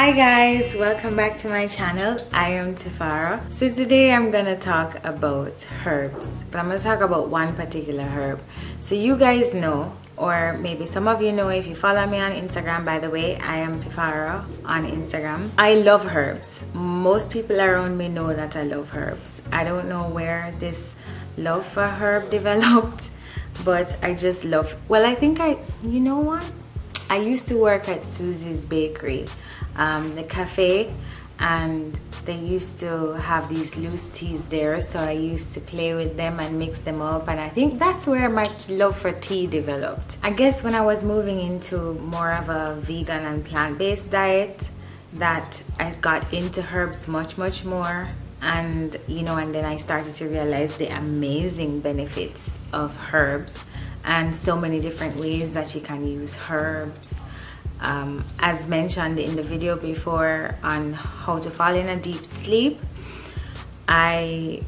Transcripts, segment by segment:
Hi guys, welcome back to my channel. I am Tifara. So today I'm gonna talk about herbs, but I'm gonna talk about one particular herb. So you guys know, or maybe some of you know if you follow me on Instagram. By the way, I am Tifara on Instagram. I love herbs. Most people around me know that I love herbs. I don't know where this love for herb developed, but I just love, well, I think you know what? I used to work at Susie's Bakery, the cafe, and they used to have these loose teas there, so I used to play with them and mix them up, and I think that's where my love for tea developed. I guess when I was moving into more of a vegan and plant-based diet, that I got into herbs much more, and and then I started to realize the amazing benefits of herbs and so many different ways that you can use herbs. As mentioned in the video before on how to fall in a deep sleep, I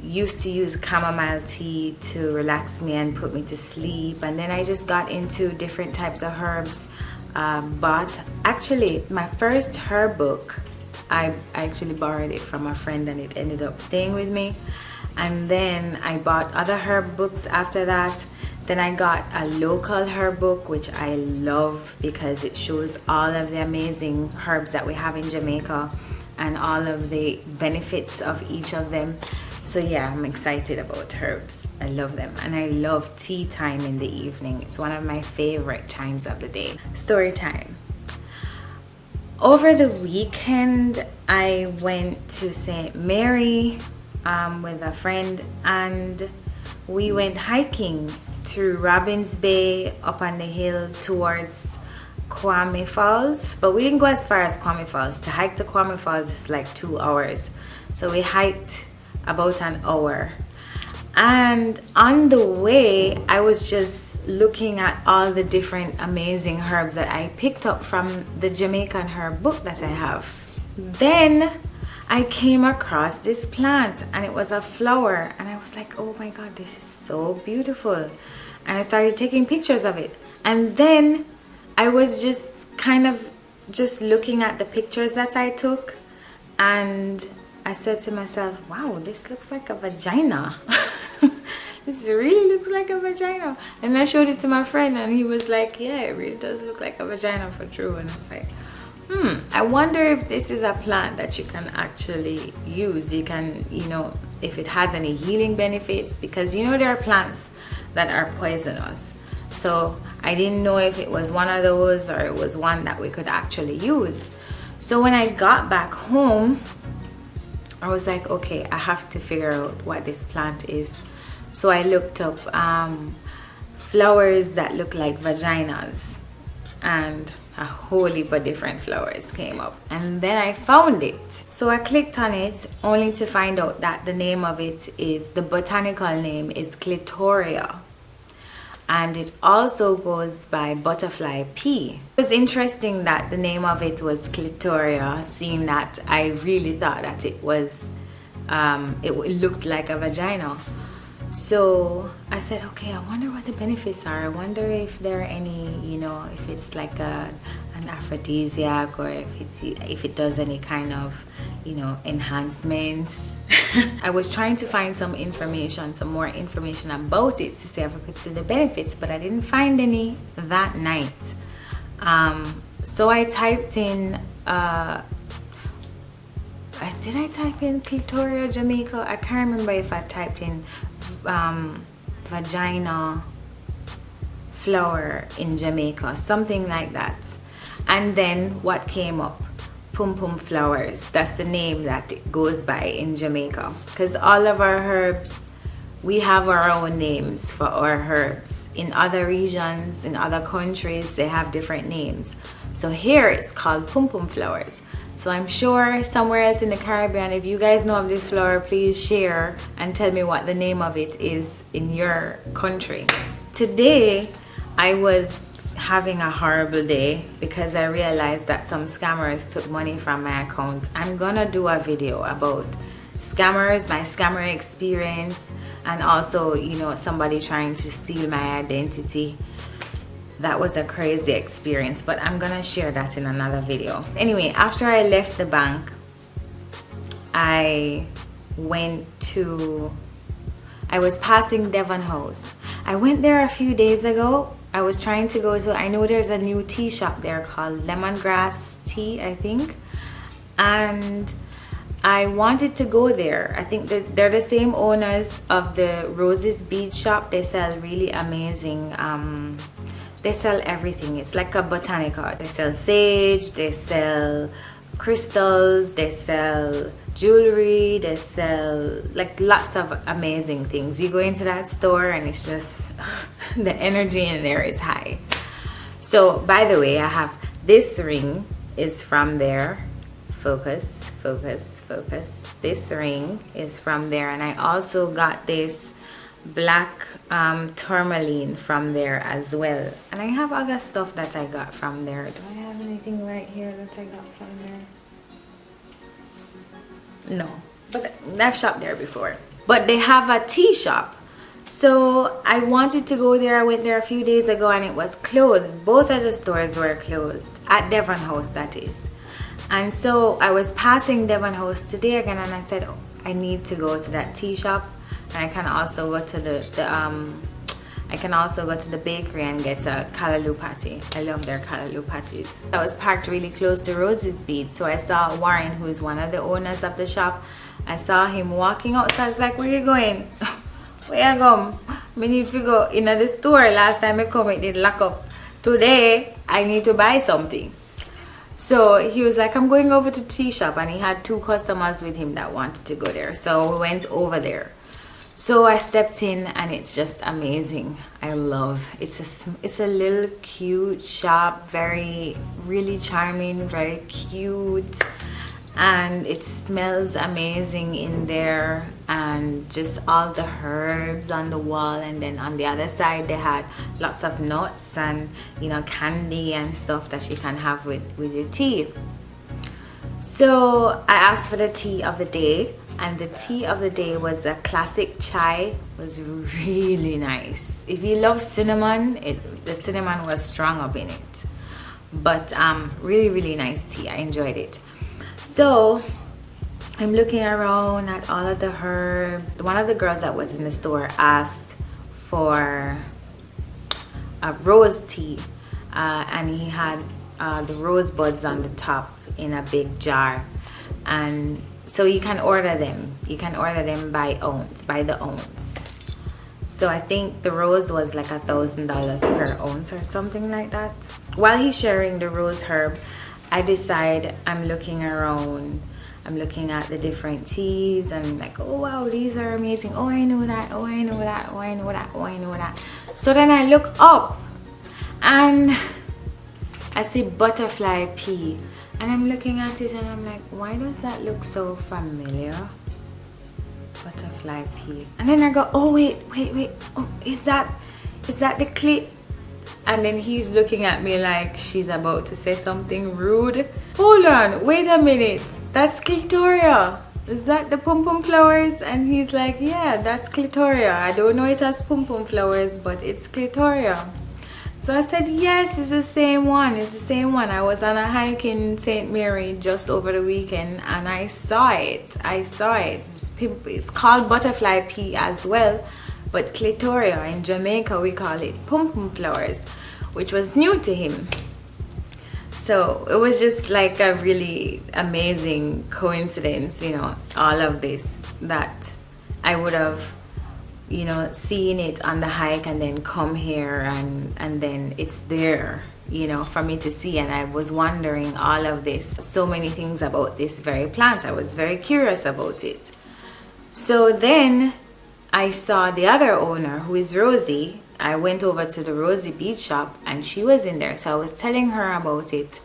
used to use chamomile tea to relax me and put me to sleep, and then I just got into different types of herbs. But actually my first herb book, I actually borrowed it from a friend and it ended up staying with me, and then I bought other herb books after that. Then I got a local herb book, which I love because it shows all of the amazing herbs that we have in Jamaica and all of the benefits of each of them. So yeah, I'm excited about herbs. I love them, and I love tea time in the evening. It's one of my favorite times of the day. Story time. Over the weekend, I went to St. Mary with a friend, and we went hiking through Robbins Bay, up on the hill towards Kwame Falls, but we didn't go as far as Kwame Falls. To hike to Kwame Falls is like 2 hours, so we hiked about an hour, and on the way I was just looking at all the different amazing herbs that I picked up from the Jamaican herb book that I have. Then I came across this plant, and it was a flower, and I was like, oh my god, this is so beautiful, and I started taking pictures of it. And then I was just kind of just looking at the pictures that I took, and I said to myself, wow, this looks like a vagina. This really looks like a vagina. And I showed it to my friend, and he was like, yeah, it really does look like a vagina for true. And I was like, I wonder if this is a plant that you can actually use. You can, if it has any healing benefits, because there are plants that are poisonous. So I didn't know if it was one of those or it was one that we could actually use. So when I got back home, I was like, okay, I have to figure out what this plant is. So I looked up flowers that look like vaginas, and a whole heap of different flowers came up, and then I found it. So I clicked on it only to find out that the name of it is, the botanical name is Clitoria, and it also goes by butterfly pea. It was interesting that the name of it was Clitoria, seeing that I really thought that it was it looked like a vagina. So I said, okay, I wonder what the benefits are. I wonder if there are any, if it's like an aphrodisiac, or if it does any kind of, enhancements. I was trying to find some more information about it to see if I could see the benefits, but I didn't find any that night. So I typed in, did I type in Clitoria, Jamaica? I can't remember if I typed in vagina flower in Jamaica, something like that. And then what came up? Pum Pum Flowers. That's the name that it goes by in Jamaica, because all of our herbs, we have our own names for our herbs. In other regions, in other countries, they have different names. So here it's called Pum Pum Flowers. So I'm sure somewhere else in the Caribbean, if you guys know of this flower, please share and tell me what the name of it is in your country. Today, I was having a horrible day because I realized that some scammers took money from my account. I'm gonna do a video about scammers, my scammer experience, and also, somebody trying to steal my identity. That was a crazy experience, but I'm gonna share that in another video. Anyway, after I left the bank, I was passing Devon House. I went there a few days ago. I was trying to go to, I know there's a new tea shop there called Lemongrass Tea, I think. And I wanted to go there. I think that they're the same owners of the Roses Bead Shop. They sell really amazing, they sell everything. It's like a botanica. They sell sage, they sell crystals, they sell jewelry, they sell like lots of amazing things. You go into that store and it's just the energy in there is high. So by the way, I have this ring is from there. Focus. This ring is from there, and I also got this black tourmaline from there as well. And I have other stuff that I got from there. Do I have anything right here that I got from there? No, but I've shopped there before. But they have a tea shop, so I wanted to go there. I went there a few days ago and it was closed. Both of the stores were closed at Devon House, that is. And so I was passing Devon House today again, and I said, oh, I need to go to that tea shop, and I can also go to the bakery and get a callaloo patty. I love their callaloo patties. I was parked really close to Roses Bead, so I saw Warren, who is one of the owners of the shop. I saw him walking out, so I was like, where you going? Where you going? I need to go in the store. Last time I come, it did lock up. Today, I need to buy something. So he was like, I'm going over to the tea shop, and he had 2 customers with him that wanted to go there. So we went over there. So I stepped in, and it's just amazing. I love it's a little cute shop, really charming, very cute, and it smells amazing in there, and just all the herbs on the wall. And then on the other side they had lots of nuts and, you know, candy and stuff that you can have with your tea. So I asked for the tea of the day, and the tea of the day was a classic chai. It was really nice. If you love cinnamon, the cinnamon was strong up in it, but really nice tea. I enjoyed it. So I'm looking around at all of the herbs. One of the girls that was in the store asked for a rose tea, and he had the rose buds on the top in a big jar, and so you can order them. You can order them by the ounce. So I think the rose was like $1,000 per ounce or something like that. While he's sharing the rose herb, I decide I'm looking around. I'm looking at the different teas, and like, oh wow, these are amazing. Oh, I know that. Oh, I know that. Oh, I know that. Oh, I know that. So then I look up and I see butterfly pea, and I'm looking at it and I'm like, why does that look so familiar? Butterfly pea. And then I go, oh wait. Oh, is that the clit? And then he's looking at me like she's about to say something rude. Hold on, wait a minute. That's Clitoria. Is that the Pum Pum Flowers? And he's like, yeah, that's Clitoria. I don't know it as Pum Pum Flowers, but it's Clitoria. So I said, yes, it's the same one. It's the same one. I was on a hike in St. Mary just over the weekend, and I saw it. It's called butterfly pea as well, but Clitoria in Jamaica, we call it Pum Pum Flowers, which was new to him. So it was just like a really amazing coincidence, you know, all of this, that I would have, you know, seen it on the hike and then come here and then it's there, you know, for me to see. And I was wondering all of this, so many things about this very plant. I was very curious about it. So then I saw the other owner, who is Rosie. I went over to the Rosie Bead Shop and she was in there. So I was telling her about it.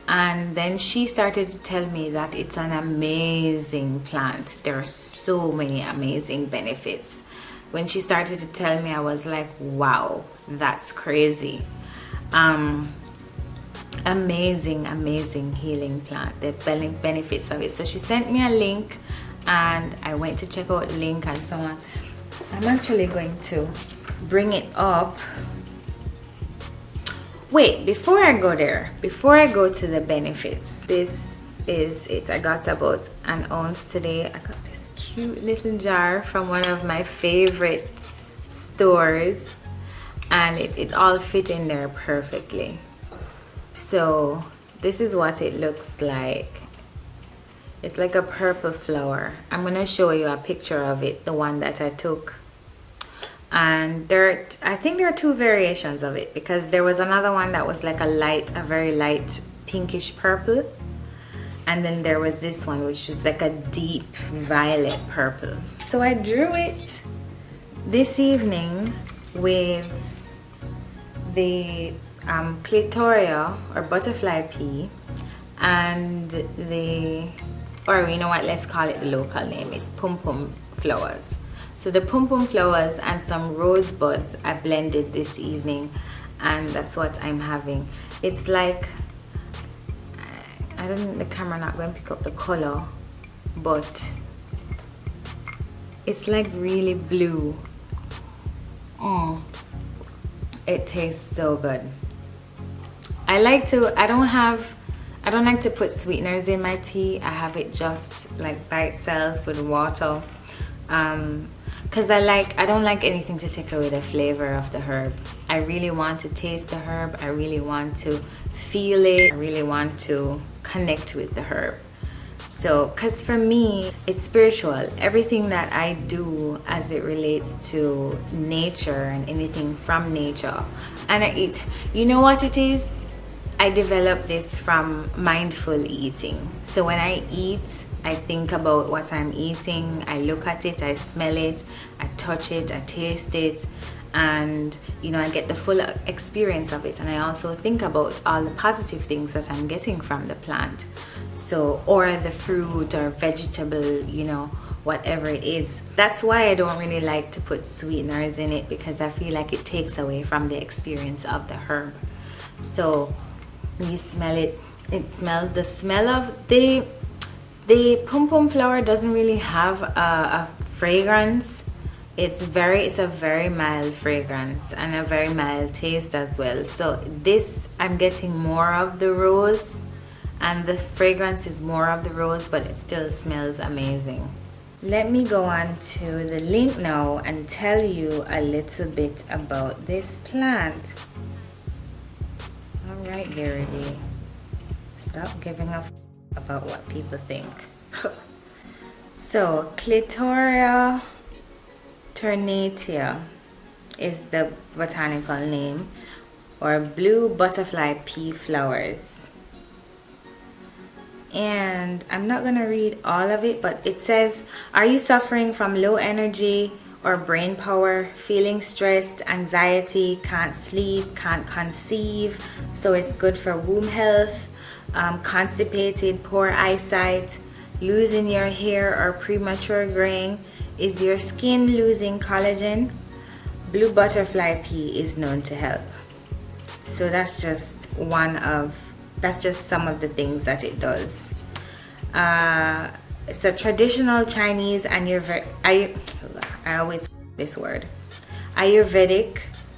And then she started to tell me that it's an amazing plant. There are so many amazing benefits. When she started to tell me, I was like, wow, that's crazy. Amazing healing plant, the benefits of it. So she sent me a link and I went to check out the link and so on. I'm actually going to bring it up Wait, before I go there, before I go to the benefits, this is it. I got about an ounce today. I got this cute little jar from one of my favorite stores, and it all fit in there perfectly. So this is what it looks like. It's like a purple flower. I'm gonna show you a picture of it, the one that I took. And I think there are two variations of it, because there was another one that was like a very light pinkish purple, and then there was this one which was like a deep violet purple. So I drew it this evening with the Clitoria or butterfly pea, and or you know what, let's call it the local name, is Pum Pum Flowers. So the Pum Pum Flowers and some rosebuds I blended this evening, and that's what I'm having. It's like, I don't think the camera not going to pick up the color, but it's like really blue. It tastes so good. I don't like to put sweeteners in my tea. I have it just like by itself with water, because I don't like anything to take away the flavor of the herb. I really want to taste the herb. I really want to feel it. I really want to connect with the herb. So, because for me, it's spiritual. Everything that I do as it relates to nature and anything from nature, and I eat. You know what it is? I developed this from mindful eating. So when I eat, I think about what I'm eating. I look at it, I smell it, I touch it, I taste it, and I get the full experience of it. And I also think about all the positive things that I'm getting from the plant, or the fruit or vegetable, whatever it is. That's why I don't really like to put sweeteners in it, because I feel like it takes away from the experience of the herb. So when you smell it, the smell of the Pum Pum flower doesn't really have a fragrance. It's a very mild fragrance and a very mild taste as well. So this, I'm getting more of the rose, and the fragrance is more of the rose, but it still smells amazing. Let me go on to the link now and tell you a little bit about this plant. All right, Gary D. Stop giving up about what people think. So, Clitoria ternatea is the botanical name, or Blue Butterfly Pea Flowers. And I'm not going to read all of it, but it says, are you suffering from low energy or brain power, feeling stressed, anxiety, can't sleep, can't conceive? So it's good for womb health. Constipated, poor eyesight, losing your hair or premature graying. Is your skin losing collagen? Blue Butterfly Pea is known to help. So that's just some of the things that it does. It's a traditional Chinese Ayurvedic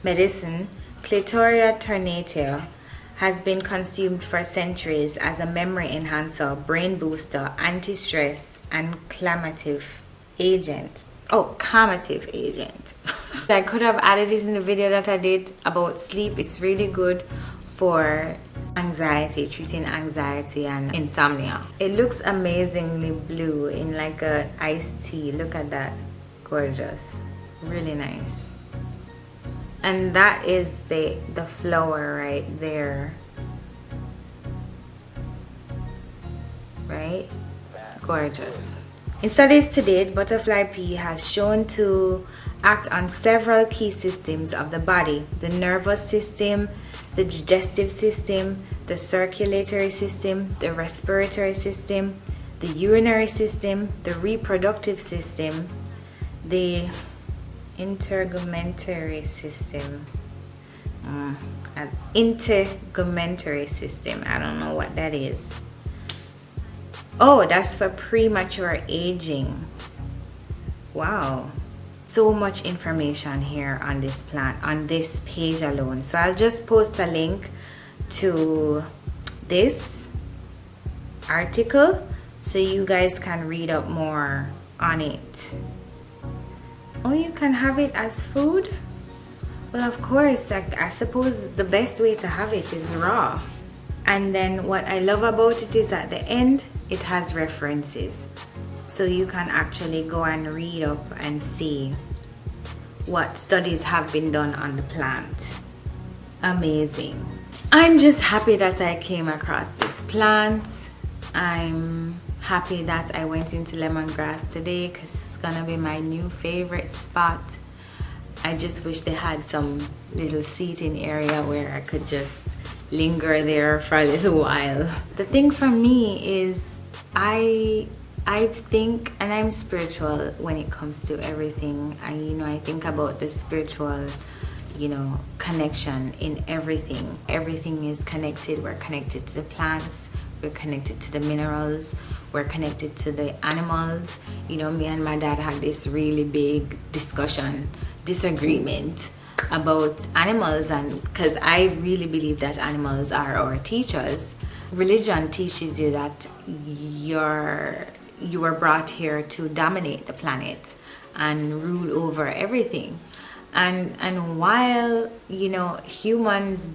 medicine. Clitoria ternatea has been consumed for centuries as a memory enhancer, brain booster, anti-stress, and calmative agent. I could have added this in the video that I did about sleep. It's really good for anxiety, treating anxiety and insomnia. It looks amazingly blue in like a iced tea. Look at that. Gorgeous. Really nice. And that is the flower right there. Right? Gorgeous. In studies to date, butterfly pea has shown to act on several key systems of the body: the nervous system, the digestive system, the circulatory system, the respiratory system, the urinary system, the reproductive system, the integumentary system. Integumentary system. I don't know what that is. Oh, that's for premature aging. Wow. So much information here on this plant, on this page alone. So I'll just post a link to this article so you guys can read up more on it. Oh, you can have it as food? Well, of course, I suppose the best way to have it is raw. And then what I love about it is at the end, it has references. So you can actually go and read up and see what studies have been done on the plant. Amazing. I'm just happy that I came across this plant. I'm happy that I went into lemongrass today because it's gonna be my new favorite spot. I just wish they had some little seating area where I could just linger there for a little while. The thing for me is I think, and I'm spiritual when it comes to everything. I think about the spiritual, connection in everything. Everything is connected. We're connected to the plants. We're connected to the minerals. We're connected to the animals. Me and my dad had this really big disagreement about animals, and because I really believe that animals are our teachers. Religion teaches you that you were brought here to dominate the planet and rule over everything. And while humans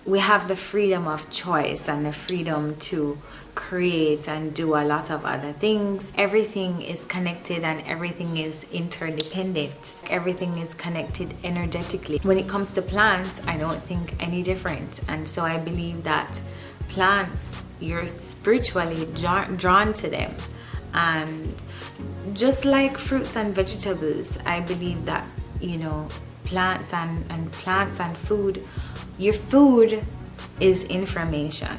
we have the freedom of choice and the freedom to create and do a lot of other things, everything is connected and everything is interdependent. Everything is connected energetically. When it comes to plants, I don't think any different. And so I believe that plants, you're spiritually drawn to them. And just like fruits and vegetables, I believe that plants and food, your food is information.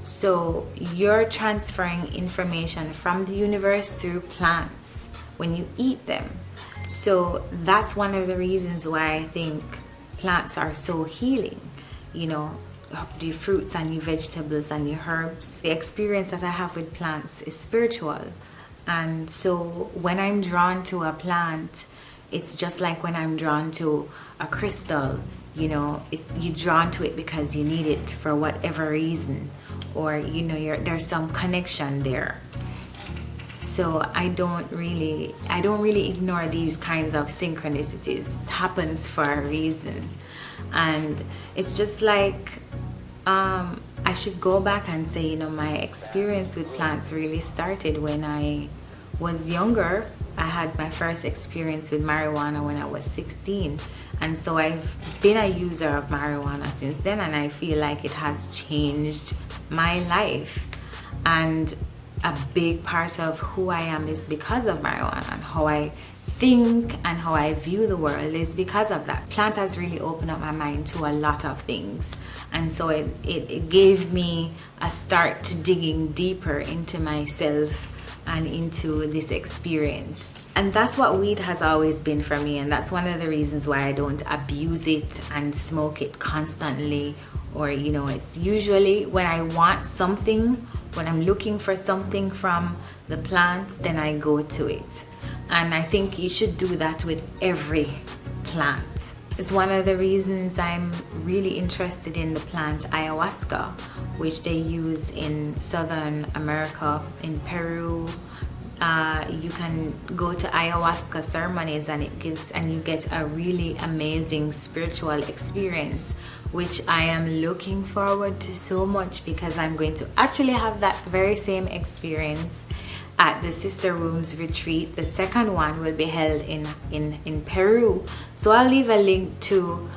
So you're transferring information from the universe through plants when you eat them. So that's one of the reasons why I think plants are so healing. The fruits and the vegetables and the herbs. The experience that I have with plants is spiritual. And so when I'm drawn to a plant, it's just like when I'm drawn to a crystal. You're drawn to it because you need it for whatever reason, or there's some connection there. So I don't really ignore these kinds of synchronicities. It happens for a reason. And it's just like I should go back and say, my experience with plants really started when I was younger. I had my first experience with marijuana when I was 16. And so I've been a user of marijuana since then, and I feel like it has changed my life. And a big part of who I am is because of marijuana, and how I think and how I view the world is because of that. Plant has really opened up my mind to a lot of things. And so it gave me a start to digging deeper into myself and into this experience. And that's what weed has always been for me, and that's one of the reasons why I don't abuse it and smoke it constantly. Or it's usually when I want something, when I'm looking for something from the plant, then I go to it. And I think you should do that with every plant. It's one of the reasons I'm really interested in the plant ayahuasca, which they use in Southern America, in Peru. You can go to ayahuasca ceremonies and you get a really amazing spiritual experience, which I am looking forward to so much, because I'm going to actually have that very same experience at the Sister Rooms retreat. The second one will be held in Peru. So I'll leave a link to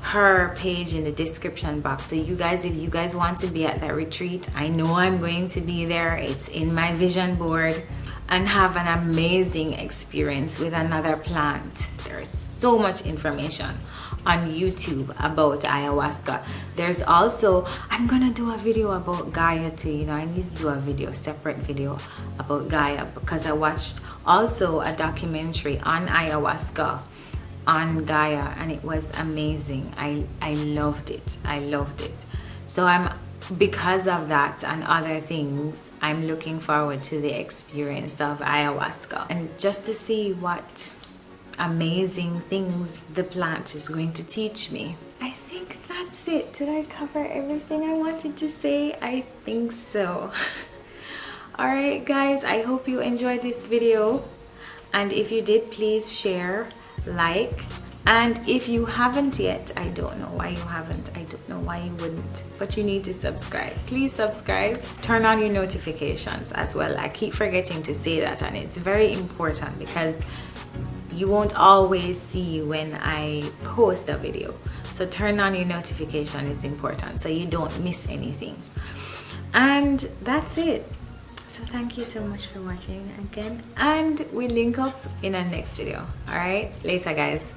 her page in the description box. So if you guys want to be at that retreat, I know I'm going to be there. It's in my vision board. And have an amazing experience with another plant. There's so much information on YouTube about ayahuasca. There's also, I'm gonna do a video about Gaia too. I need to do a separate video about Gaia, because I watched also a documentary on ayahuasca on Gaia, and it was amazing. I loved it. So because of that and other things, I'm looking forward to the experience of ayahuasca, and just to see what amazing things the plant is going to teach me. I think that's that's it. Did I cover everything I wanted to say? I think so. Alright guys, I hope you enjoyed this video, and if you did, please share, like, and if you haven't yet, I don't know why you haven't, I don't know why you wouldn't, but you need to subscribe. Please subscribe, turn on your notifications as well. I keep forgetting to say that, and it's very important because you won't always see when I post a video. So turn on your notification, it's important so you don't miss anything. And that's it. So thank you so much for watching again, and we link up in our next video. All right, later guys.